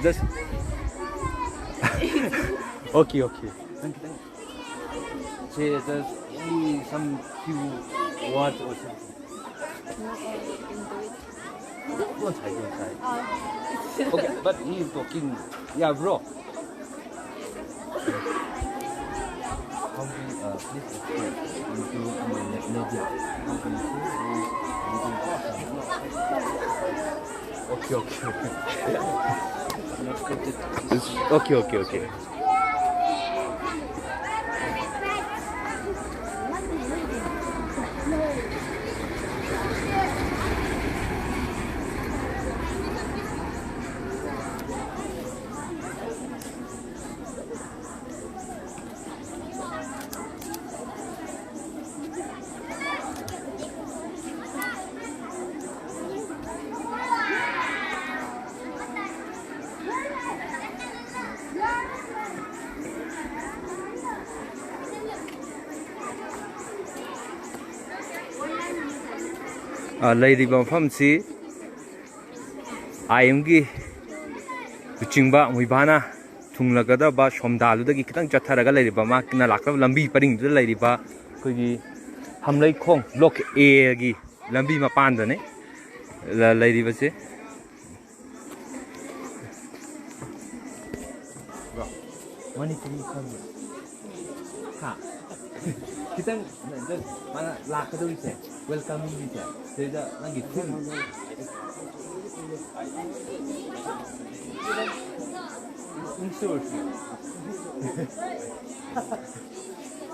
Just okay, okay. Say just only some few words or something. Don't say. Okay, but he is talking. Yeah, bro. How do you please explain into media? Okay. Okay. Lady Bumfam see I am gi Chingba Muivah Tunglagada ba Shomdalu the Kitang Chataraga Lady Bama in a lack of Lambi putting the Lady Ba Kugi Hamley Kong Lock Egi Lambi Mapandane the Lady was it. Money can you come? Ha Kitang Lakadu is it. Welcome you there. There's a language.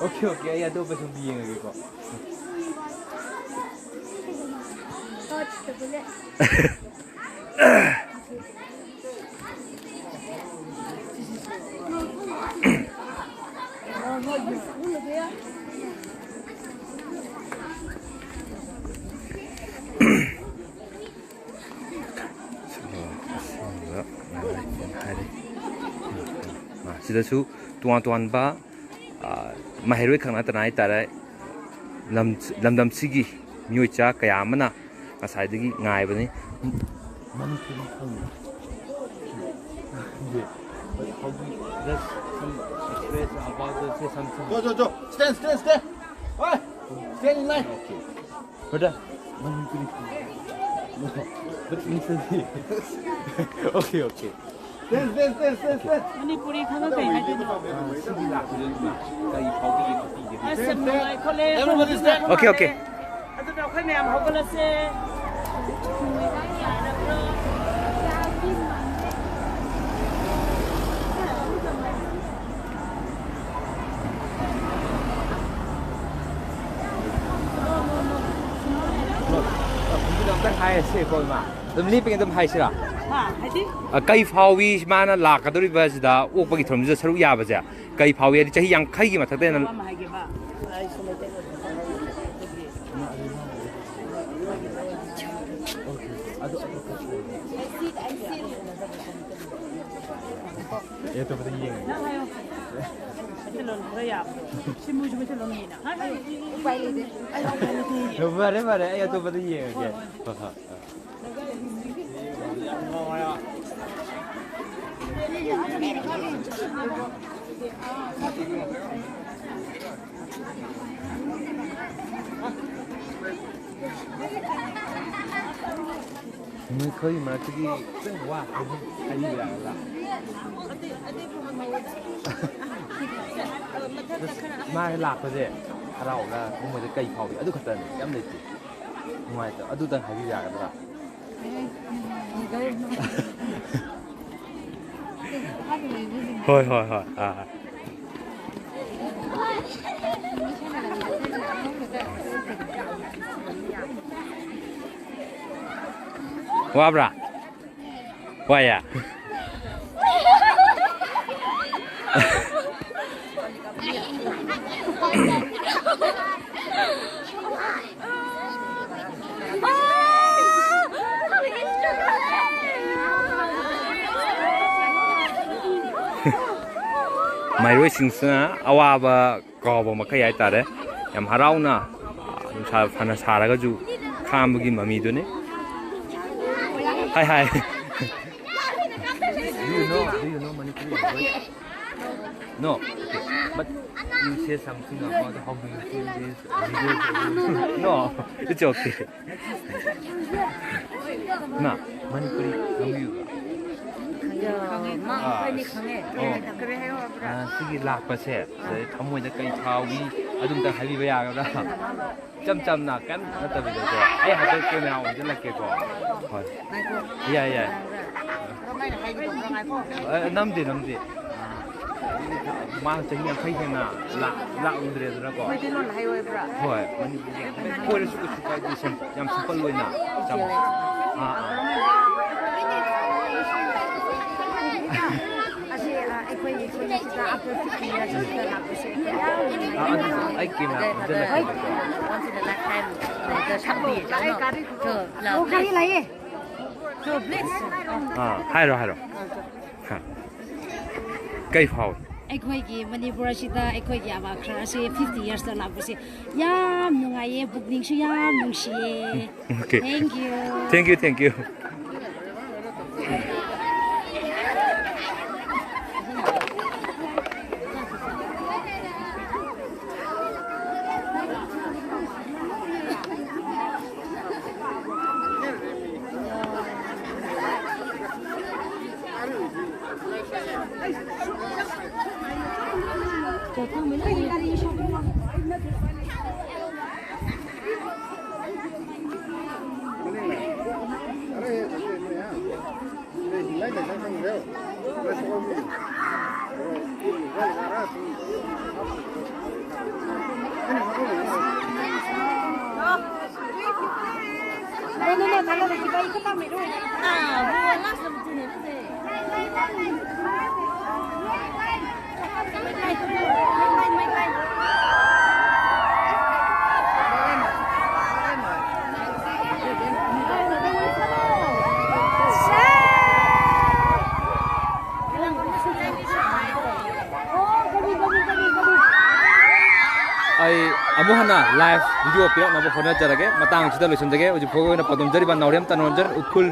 Okay, I don't want to be in a Sidasu tuan ba Maherwe Kana Tanai Tare Lamdam Sigi Muicha Kayamana aside the Naibani. Go. Stand. What? Stand in line. Okay. Okay. Stand. Everybody stand. Okay. Kai Fawi Mana Lakadori Vasda, Opaki from the Saruyabaza, Kai Fawi, Young Kai Mataden. Khơi mà cái rất hoa hay là mai lạc rồi đấy, rau là không phải cây phao vậy, cái tên em đấy ngoài đó, tên hay gì vậy đó. Thôi Wabra. Why ya? My racing awaba gobo makaya tare. Yam harauna. Fana saragaju. Kambugi mami done. Hi. Do you know Manipuri language? No. Okay. But you say something about how do you feel this? No, it's okay. Nah, Manipuri, Muivah. Sigi lakpase, thamoida kai thawi, adumta haibiba yagabra. Cham na kan natabida ko. Ai hate camera on jalakke ko. Hoi. Yeah. Namdi. Mang chahi khai hena la undre dra ko. Hoi, Manipuri. Ko su kai di yam simple loina. Cham. I came out. Once in a lifetime, the chappi, so bless. Hiro. Kai phao. ꯑꯩꯈꯣꯏꯒꯤ ꯃꯅꯤꯄꯨꯔꯁꯤꯗ ꯑꯩꯈꯣꯏꯒꯤ ꯑꯕꯥꯈ꯭ꯔ ꯑꯁꯤ 50 years ꯂꯥꯛꯄꯁꯤ ꯌꯥꯝ ꯅꯨꯡꯉꯥꯏꯌꯦ ꯄꯨꯛꯅꯤꯡꯁꯨ ꯌꯥꯝ ꯅꯨꯡꯁꯤꯌꯦ. Okay. Thank you. Amuhana live video pirak nabu khona jarage matang chida loisun jage uji phogo na padum jari ban naurem tanonjar Ukhrul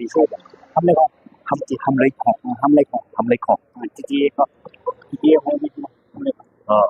इसे हमले को हमले को जी को ये हो हमले हाँ